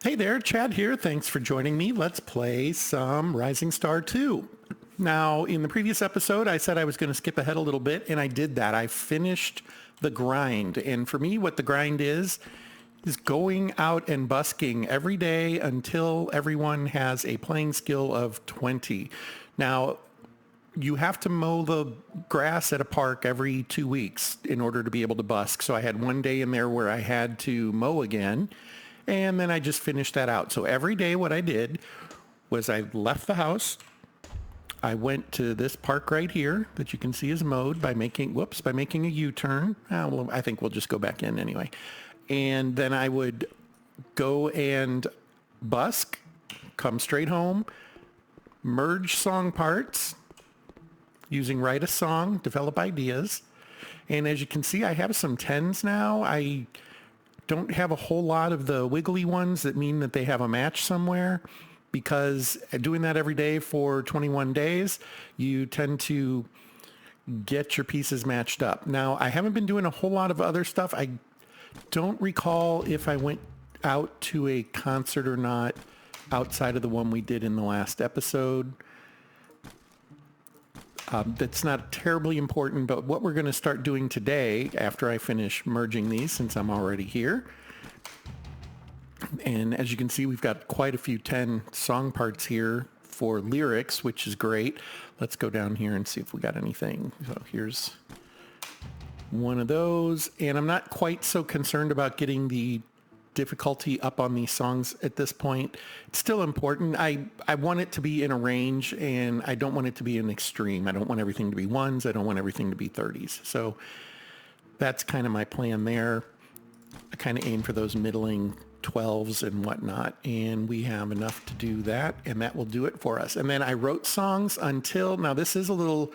Hey there, Chad here. Thanks for joining me. Let's play some Rising Star 2. Now, in the previous episode, I said I was going to skip ahead a little bit, and I did that. I finished the grind. And for me, what the grind is going out and busking every day until everyone has a playing skill of 20. Now, you have to mow the grass at a park every 2 weeks in order to be able to busk. So I had one day in there where I had to mow again. And then I just finished that out. So every day what I did was I left the house. I went to this park right here that you can see is mowed by making a U-turn. Well, I think we'll just go back in anyway. And then I would go and busk, come straight home, merge song parts using write a song, develop ideas. And as you can see, I have some 10s now. I don't have a whole lot of the wiggly ones that mean that they have a match somewhere, because doing that every day for 21 days, you tend to get your pieces matched up. Now, I haven't been doing a whole lot of other stuff. I don't recall if I went out to a concert or not outside of the one we did in the last episode. That's not terribly important, but what we're going to start doing today after I finish merging these, since I'm already here, and as you can see, we've got quite a few 10 song parts here for lyrics, which is great. Let's go down here and see if we got anything. So here's one of those, and I'm not quite so concerned about getting the difficulty up on these songs at this point. It's still important. I want it to be in a range, and I don't want it to be an extreme. I don't want everything to be ones. I don't want everything to be 30s. So that's kind of my plan there. I kind of aim for those middling 12s and whatnot, and we have enough to do that, and that will do it for us. And then I wrote songs until, now this is a little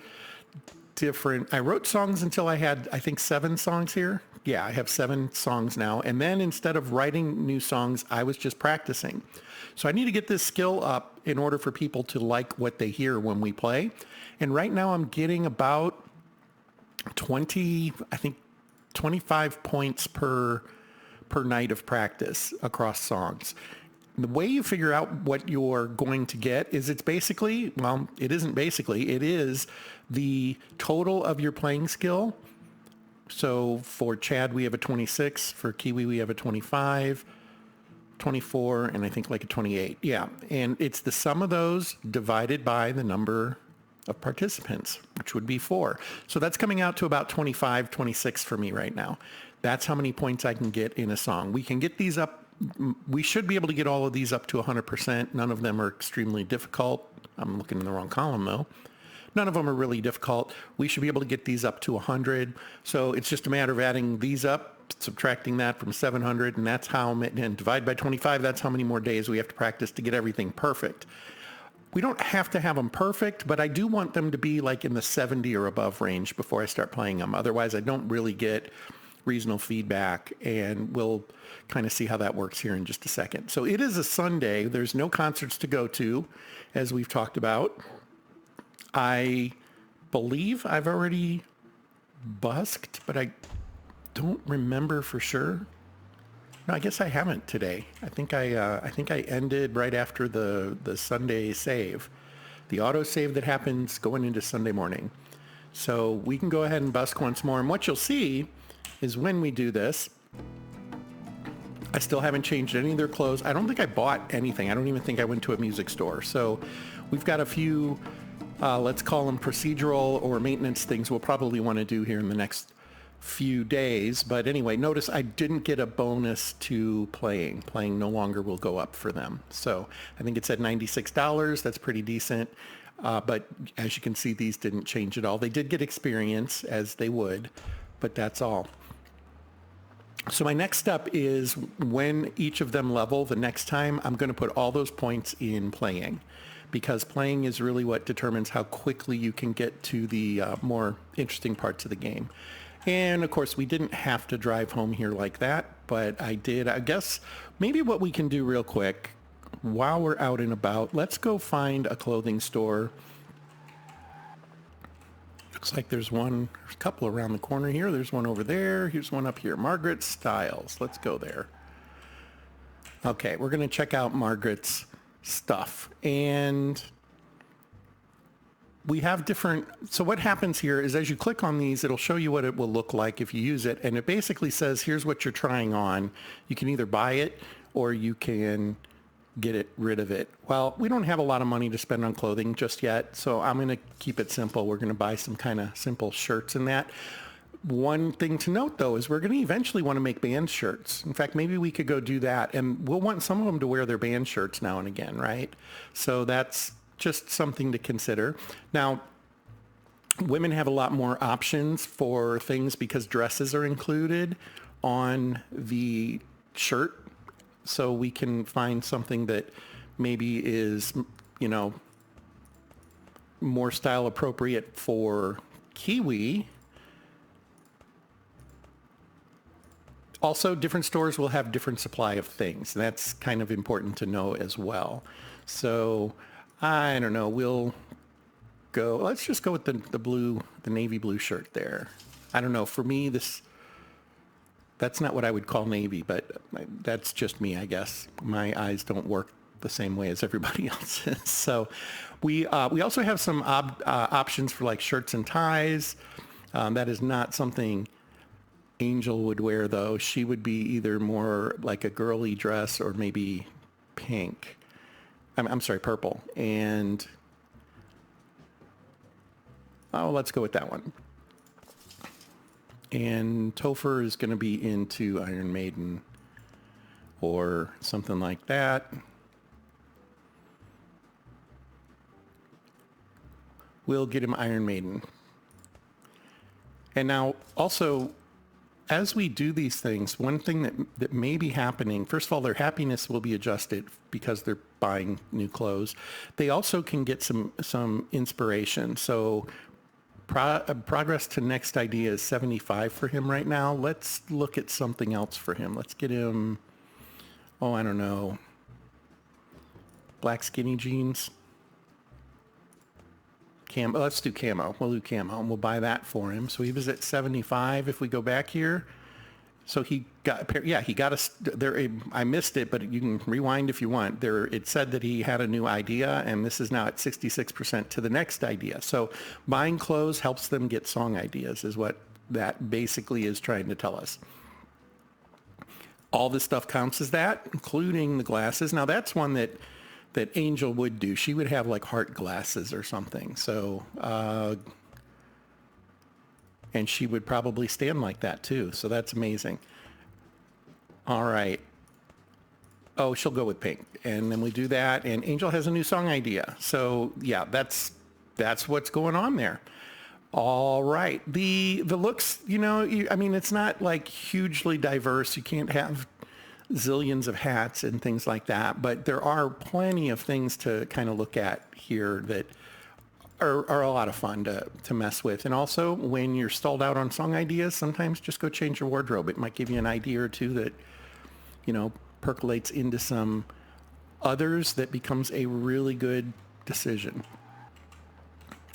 different. I wrote songs until I had, I think, 7 songs here. Yeah, I have 7 songs now. And then instead of writing new songs, I was just practicing. So I need to get this skill up in order for people to like what they hear when we play. And right now I'm getting about 25 points per night of practice across songs. The way you figure out what you're going to get is it isn't basically, it is the total of your playing skill. So for Chad, we have a 26. For Kiwi, we have a 25, 24, and I think like a 28. Yeah. And it's the sum of those divided by the number of participants, which would be 4. So that's coming out to about 25, 26 for me right now. That's how many points I can get in a song. We can get these up. We should be able to get all of these up to 100%. None of them are extremely difficult. I'm looking in the wrong column though. None of them are really difficult. We should be able to get these up to 100. So it's just a matter of adding these up, subtracting that from 700, and that's how, and divide by 25, that's how many more days we have to practice to get everything perfect. We don't have to have them perfect, but I do want them to be like in the 70 or above range before I start playing them. Otherwise, I don't really get reasonable feedback, and we'll kind of see how that works here in just a second. So it is a Sunday. There's no concerts to go to, as we've talked about. I believe I've already busked, but I don't remember for sure. No, I guess I haven't today. I think I ended right after the Sunday save, the auto save that happens going into Sunday morning. So we can go ahead and busk once more. And what you'll see is when we do this, I still haven't changed any of their clothes. I don't think I bought anything. I don't even think I went to a music store. So we've got a few, let's call them procedural or maintenance things we'll probably want to do here in the next few days. But anyway, notice I didn't get a bonus to playing. Playing no longer will go up for them. So I think it's at $96. That's pretty decent. But as you can see, these didn't change at all. They did get experience, as they would, but that's all. So my next step is when each of them level the next time, I'm going to put all those points in playing, because playing is really what determines how quickly you can get to the more interesting parts of the game. And of course, we didn't have to drive home here like that, but I did. I guess maybe what we can do real quick while we're out and about, let's go find a clothing store. Looks like there's a couple around the corner here. There's one over there. Here's one up here. Margaret Styles. Let's go there. Okay, we're going to check out Margaret's stuff. And we have different, so what happens here is as you click on these, it'll show you what it will look like if you use it. And it basically says, here's what you're trying on. You can either buy it or you can get rid of it. Well, we don't have a lot of money to spend on clothing just yet, so I'm going to keep it simple. We're going to buy some kind of simple shirts in that. One thing to note, though, is we're going to eventually want to make band shirts. In fact, maybe we could go do that, and we'll want some of them to wear their band shirts now and again, right? So that's just something to consider. Now, women have a lot more options for things because dresses are included on the shirt. So we can find something that maybe is, you know, more style appropriate for Kiwi. Also, different stores will have different supply of things. That's kind of important to know as well. So, I don't know. We'll go. Let's just go with the navy blue shirt there. I don't know. For me, that's not what I would call navy, but that's just me, I guess. My eyes don't work the same way as everybody else's. So, we also have some options for like shirts and ties. That is not something Angel would wear, though. She would be either more like a girly dress or maybe pink. I'm sorry, purple. And let's go with that one. And Topher is going to be into Iron Maiden or something like that. We'll get him Iron Maiden. And now also, as we do these things, one thing that may be happening, first of all, their happiness will be adjusted because they're buying new clothes. They also can get some inspiration. So progress to next idea is 75 for him right now. Let's look at something else for him. Let's get him, I don't know, black skinny jeans. Let's do camo. We'll do camo, and we'll buy that for him. So he was at 75. If we go back here, so he got there. I missed it, but you can rewind if you want. There, it said that he had a new idea, and this is now at 66% to the next idea. So buying clothes helps them get song ideas, is what that basically is trying to tell us. All this stuff counts as that, including the glasses. Now that's one that Angel would do. She would have like heart glasses or something. So, and she would probably stand like that too. So that's amazing. All right. Oh, she'll go with pink. And then we do that. And Angel has a new song idea. So yeah, that's what's going on there. All right. The looks, it's not like hugely diverse. You can't have zillions of hats and things like that, but there are plenty of things to kind of look at here that are a lot of fun to mess with. And also, when you're stalled out on song ideas, sometimes just go change your wardrobe. It might give you an idea or two that, percolates into some others that becomes a really good decision.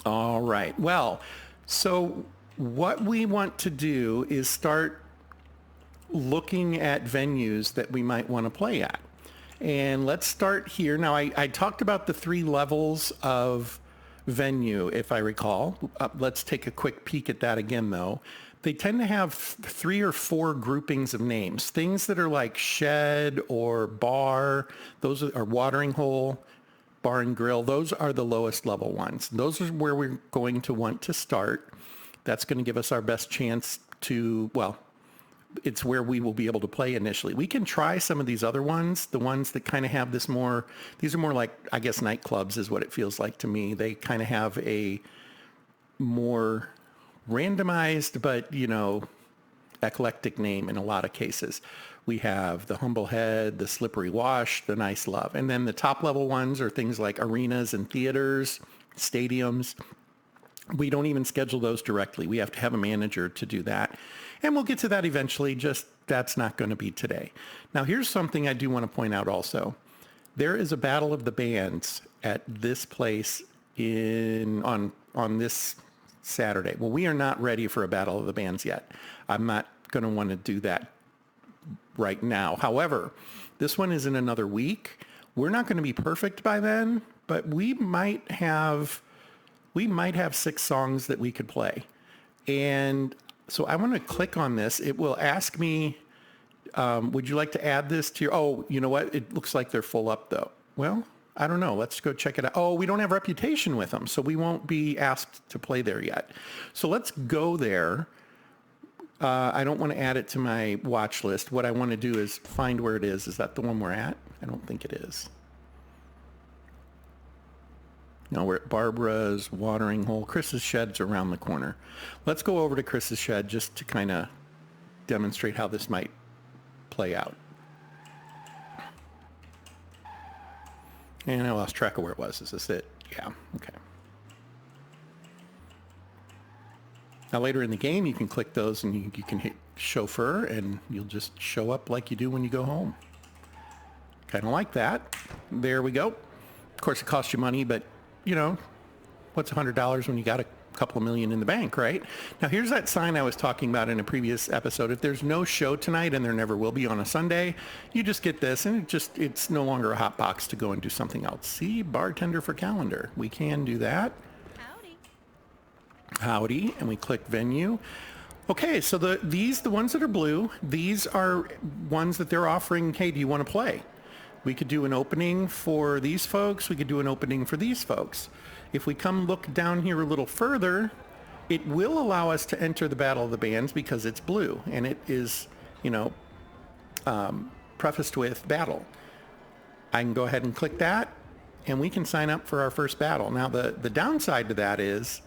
All right. Well, so what we want to do is start looking at venues that we might want to play at. And let's start here. Now, I talked about the 3 levels of venue, if I recall. Let's take a quick peek at that again, though. They tend to have 3 or 4 groupings of names. Things that are like shed or bar, those are watering hole, bar and grill. Those are the lowest level ones. Those are where we're going to want to start. That's going to give us our best chance to, it's where we will be able to play initially. We can try some of these other ones, the ones that kind of have these are more like, I guess, nightclubs is what it feels like to me. They kind of have a more randomized, but, eclectic name in a lot of cases. We have the Humble Head, the Slippery Wash, the Nice Love. And then the top level ones are things like arenas and theaters, stadiums. We don't even schedule those directly. We have to have a manager to do that. And we'll get to that eventually, just that's not going to be today. Now, here's something I do want to point out also. There is a battle of the bands at this place on this Saturday. Well, we are not ready for a battle of the bands yet. I'm not going to want to do that right now. However, this one is in another week. We're not going to be perfect by then, but we might have 6 songs that we could play. And so I want to click on this. It will ask me, would you like to add this to your, oh, you know what? It looks like they're full up though. Well, I don't know. Let's go check it out. Oh, we don't have reputation with them, so we won't be asked to play there yet. So let's go there. I don't want to add it to my watch list. What I want to do is find where it is. Is that the one we're at? I don't think it is. No, we're at Barbara's watering hole. Chris's shed's around the corner. Let's go over to Chris's shed just to kind of demonstrate how this might play out. And I lost track of where it was. Is this it? Yeah, okay. Now later in the game, you can click those and you can hit chauffeur and you'll just show up like you do when you go home. Kind of like that. There we go. Of course, it costs you money, but you know, what's $100 when you got a couple of million in the bank, right? Now here's that sign I was talking about in a previous episode. If there's no show tonight, and there never will be on a Sunday, you just get this and it's no longer a hot box to go and do something else. See, bartender for calendar. We can do that. Howdy, and we click venue. Okay, so the ones that are blue, these are ones that they're offering, hey, do you want to play? We could do an opening for these folks. We could do an opening for these folks. If we come look down here a little further, it will allow us to enter the Battle of the Bands because it's blue, and it is, you know, prefaced with battle. I can go ahead and click that, and we can sign up for our first battle. Now, the downside to that is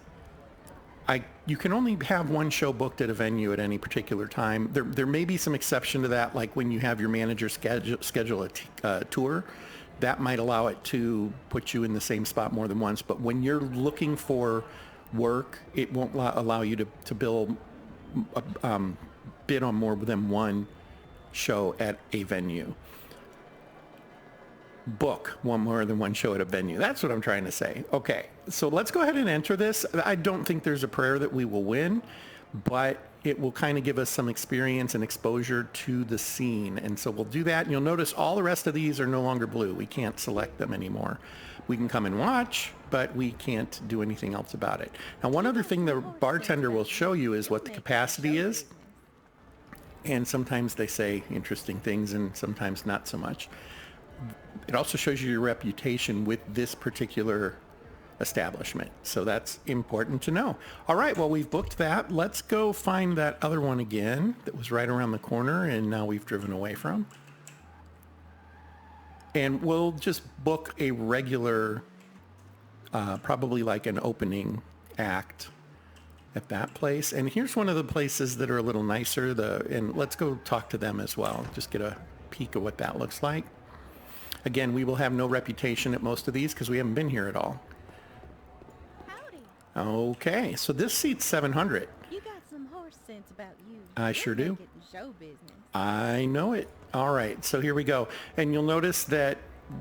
you can only have one show booked at a venue at any particular time. There may be some exception to that, like when you have your manager schedule a tour. That might allow it to put you in the same spot more than once. But when you're looking for work, it won't allow you to bid on more than one show at a venue. Book more than one show at a venue. That's what I'm trying to say. Okay, so let's go ahead and enter this. I don't think there's a prayer that we will win, but it will kind of give us some experience and exposure to the scene. And so we'll do that. And you'll notice all the rest of these are no longer blue. We can't select them anymore. We can come and watch, but we can't do anything else about it. Now, one other thing the bartender will show you is what the capacity is. And sometimes they say interesting things and sometimes not so much. It also shows you your reputation with this particular establishment. So that's important to know. All right, well, we've booked that. Let's go find that other one again that was right around the corner and now we've driven away from. And we'll just book a regular, probably like an opening act at that place. And here's one of the places that are a little nicer. And let's go talk to them as well. Just get a peek of what that looks like. Again, we will have no reputation at most of these because we haven't been here at all. Howdy. Okay, so this seat's 700. You got some horse sense about you. I sure do. Show business. I know it. All right, so here we go. And you'll notice that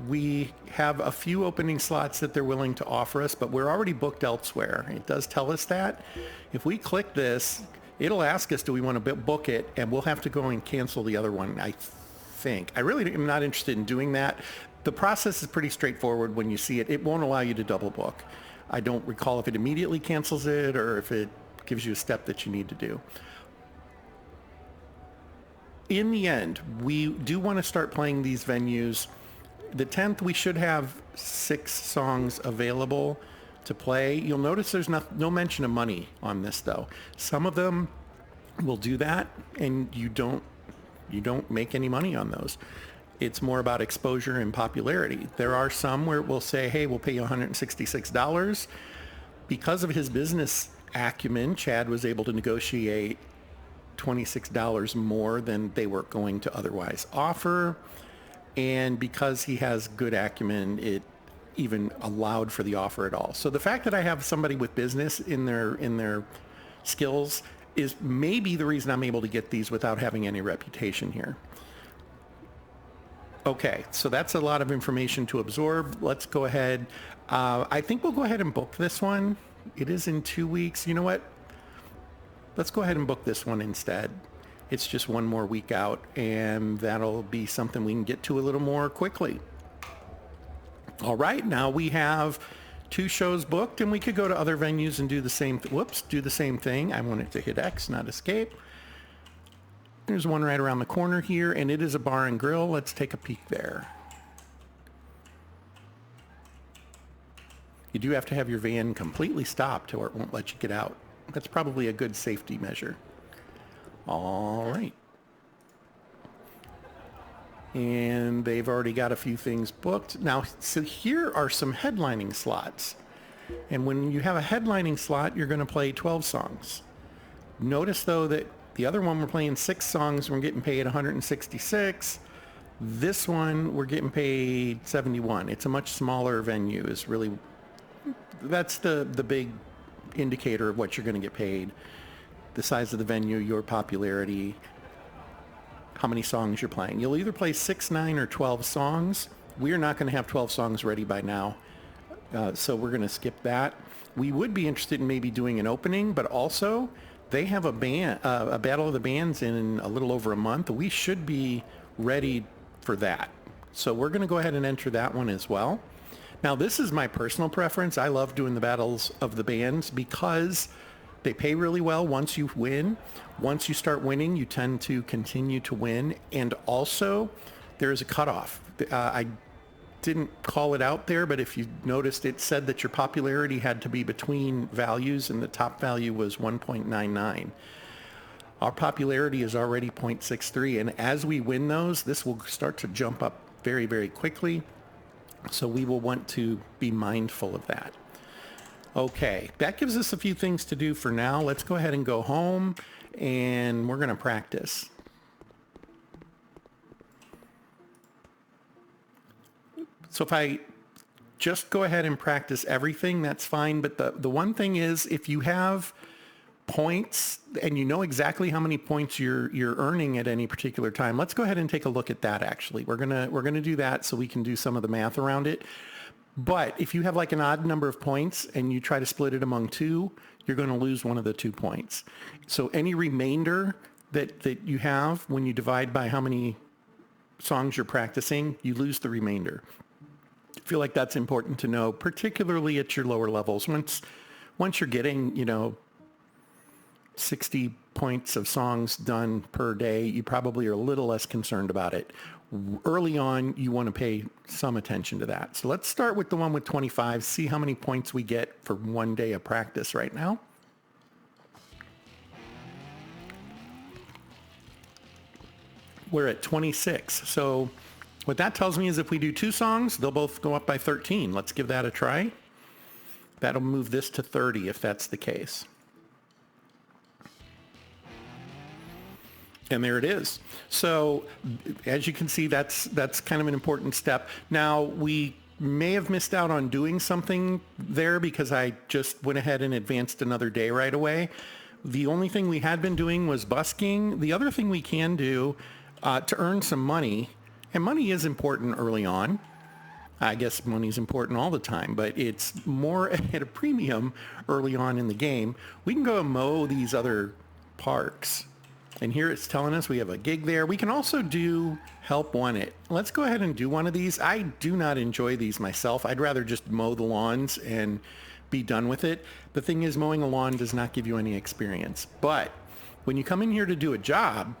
we have a few opening slots that they're willing to offer us, but we're already booked elsewhere. It does tell us that. If we click this, it'll ask us, do we want to book it? And we'll have to go and cancel the other one, I think. I really am not interested in doing that. The process is pretty straightforward when you see it. It won't allow you to double book. I don't recall if it immediately cancels it or if it gives you a step that you need to do. In the end, we do want to start playing these venues. The 10th, we should have 6 songs available to play. You'll notice there's no mention of money on this, though. Some of them will do that, and you don't make any money on those. It's more about exposure and popularity. There are some where it will say, hey, we'll pay you $166. Because of his business acumen, Chad was able to negotiate $26 more than they were going to otherwise offer. And because he has good acumen, it even allowed for the offer at all. So the fact that I have somebody with business in their skills is maybe the reason I'm able to get these without having any reputation here. Okay, so that's a lot of information to absorb. Let's go ahead. I think we'll go ahead and book this one. It is in 2 weeks. You know what? Let's go ahead and book this one instead. It's just one more week out, and that'll be something we can get to a little more quickly. All right, now we have 2 shows booked, and we could go to other venues and do the same do the same thing. I wanted to hit X, not escape. There's one right around the corner here, and it is a bar and grill. Let's take a peek there. You do have to have your van completely stopped or it won't let you get out. That's probably a good safety measure. All right. And they've already got a few things booked. Now, so here are some headlining slots. And when you have a headlining slot, you're going to play 12 songs. Notice, though, that the other one we're playing 6 songs, we're getting paid 166. This one, we're getting paid 71. It's a much smaller venue. Is really, that's the big indicator of what you're going to get paid. The size of the venue, your popularity, how many songs you're playing. You'll either play 6, 9, or 12 songs. We're not going to have 12 songs ready by now, so we're going to skip that. We would be interested in maybe doing an opening, but also they have a Battle of the Bands in a little over a month. We should be ready for that. So we're going to go ahead and enter that one as well. Now, this is my personal preference. I love doing the Battles of the Bands because they pay really well once you win. Once you start winning, you tend to continue to win. And also, there is a cutoff. I didn't call it out there, but if you noticed, it said that your popularity had to be between values, and the top value was 1.99. Our popularity is already 0.63, and as we win those, this will start to jump up very, very quickly. So we will want to be mindful of that. Okay, that gives us a few things to do for now. Let's go ahead and go home, and we're going to practice. So if I just go ahead and practice everything, that's fine. But the one thing is, if you have points and you know exactly how many points you're earning at any particular time, let's go ahead and take a look at that. Actually, we're gonna do that so we can do some of the math around it. But if you have like an odd number of points and you try to split it among 2, you're going to lose one of the 2 points. So any remainder that you have when you divide by how many songs you're practicing, you lose the remainder. I feel like that's important to know, particularly at your lower levels. Once you're getting, 60 points of songs done per day, you probably are a little less concerned about it. Early on, you want to pay some attention to that. So let's start with the one with 25, see how many points we get for one day of practice right now. We're at 26. So what that tells me is if we do 2 songs, they'll both go up by 13. Let's give that a try. That'll move this to 30 if that's the case. And there it is. So as you can see, that's kind of an important step. Now, we may have missed out on doing something there because I just went ahead and advanced another day right away. The only thing we had been doing was busking. The other thing we can do to earn some money, and money is important early on. I guess money's important all the time, but it's more at a premium early on in the game. We can go and mow these other parks. And here it's telling us we have a gig there. We can also do help won it. Let's go ahead and do one of these. I do not enjoy these myself. I'd rather just mow the lawns and be done with it. The thing is, mowing a lawn does not give you any experience. But when you come in here to do a job,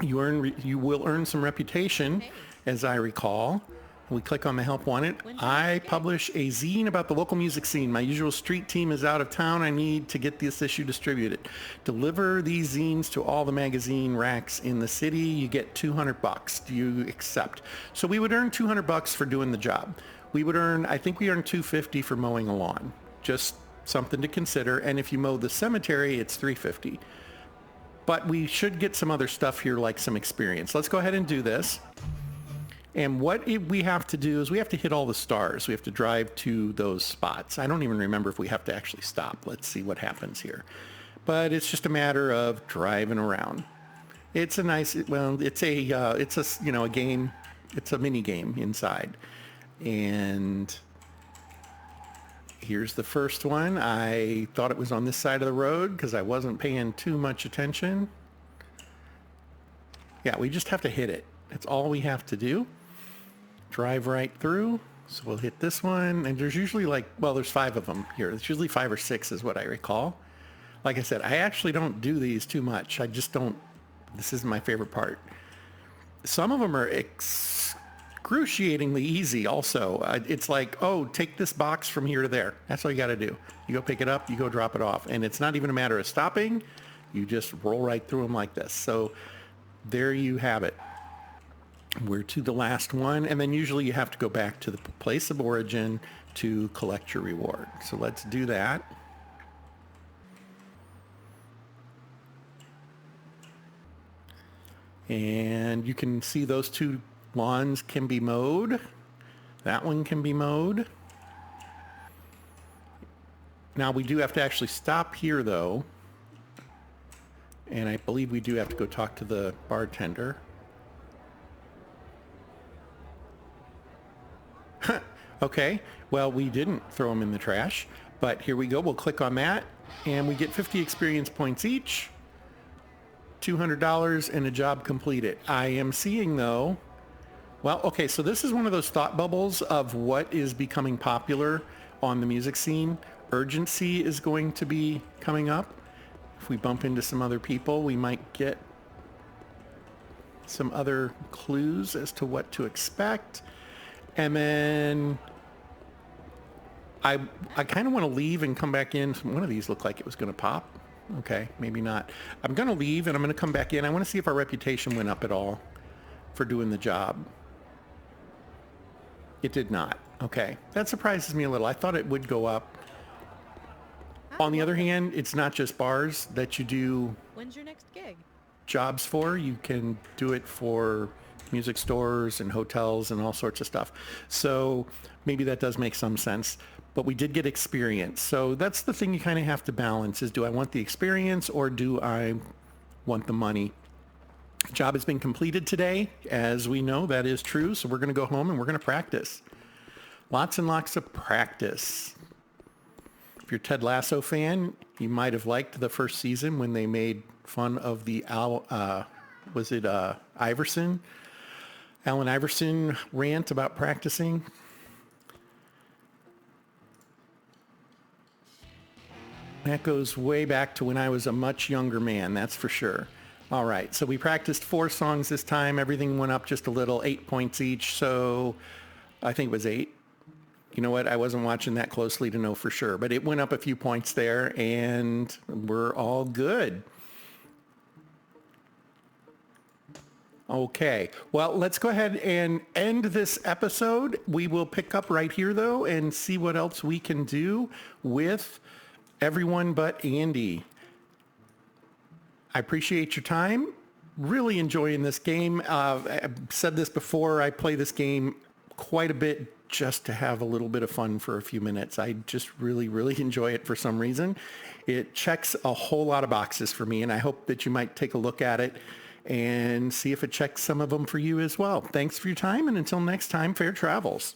you will earn some reputation, as I recall. We click on the help wanted. I publish a zine about the local music scene. My usual street team is out of town. I need to get this issue distributed. Deliver these zines to all the magazine racks in the city. You get $200. Do you accept? So we would earn $200 for doing the job. I think we earn $250 for mowing a lawn. Just something to consider. And if you mow the cemetery, it's $350. But we should get some other stuff here, like some experience. Let's go ahead and do this. And what we have to do is we have to hit all the stars. We have to drive to those spots. I don't even remember if we have to actually stop. Let's see what happens here. But it's just a matter of driving around. It's a nice, well, it's a game. It's a mini game inside. And here's the first one. I thought it was on this side of the road because I wasn't paying too much attention. Yeah, we just have to hit it. That's all we have to do. Drive right through. So we'll hit this one. And there's usually there's 5 of them here. It's usually 5 or 6 is what I recall. Like I said, I actually don't do these too much. I just don't. This isn't my favorite part. Some of them are excruciatingly easy also. It's like, oh, take this box from here to there. That's all you got to do. You go pick it up, you go drop it off. And it's not even a matter of stopping. You just roll right through them like this. So there you have it. We're to the last one. And then usually you have to go back to the place of origin to collect your reward. So let's do that. And you can see those 2 lawns can be mowed. That one can be mowed. Now we do have to actually stop here though. And I believe we do have to go talk to the bartender. Okay, well, we didn't throw them in the trash, but here we go. We'll click on that and we get 50 experience points each. $200 and a job completed. I am seeing though, well, okay, so this is one of those thought bubbles of what is becoming popular on the music scene. Urgency is going to be coming up. If we bump into some other people, we might get some other clues as to what to expect. And then I kind of want to leave and come back in. One of these looked like it was going to pop. Okay, maybe not. I'm going to leave and I'm going to come back in. I want to see if our reputation went up at all for doing the job. It did not. Okay, that surprises me a little. I thought it would go up. On the other hand, it's not just bars that you do When's your next gig? jobs for. You can do it for music stores and hotels and all sorts of stuff. So maybe that does make some sense. But we did get experience. So that's the thing you kind of have to balance is, do I want the experience or do I want the money? Job has been completed today. As we know, that is true. So we're going to go home and we're going to practice. Lots and lots of practice. If you're a Ted Lasso fan, you might have liked the first season when they made fun of the Allen Iverson rant about practicing. That goes way back to when I was a much younger man, that's for sure. All right, so we practiced 4 songs this time. Everything went up just a little, 8 points each. So I think it was 8. You know what? I wasn't watching that closely to know for sure, but it went up a few points there and we're all good. Okay, well, let's go ahead and end this episode. We will pick up right here though and see what else we can do with everyone but Andy. I appreciate your time. Really enjoying this game. I've said this before. I play this game quite a bit just to have a little bit of fun for a few minutes. I just really, really enjoy it for some reason. It checks a whole lot of boxes for me, and I hope that you might take a look at it and see if it checks some of them for you as well. Thanks for your time, and until next time, fair travels.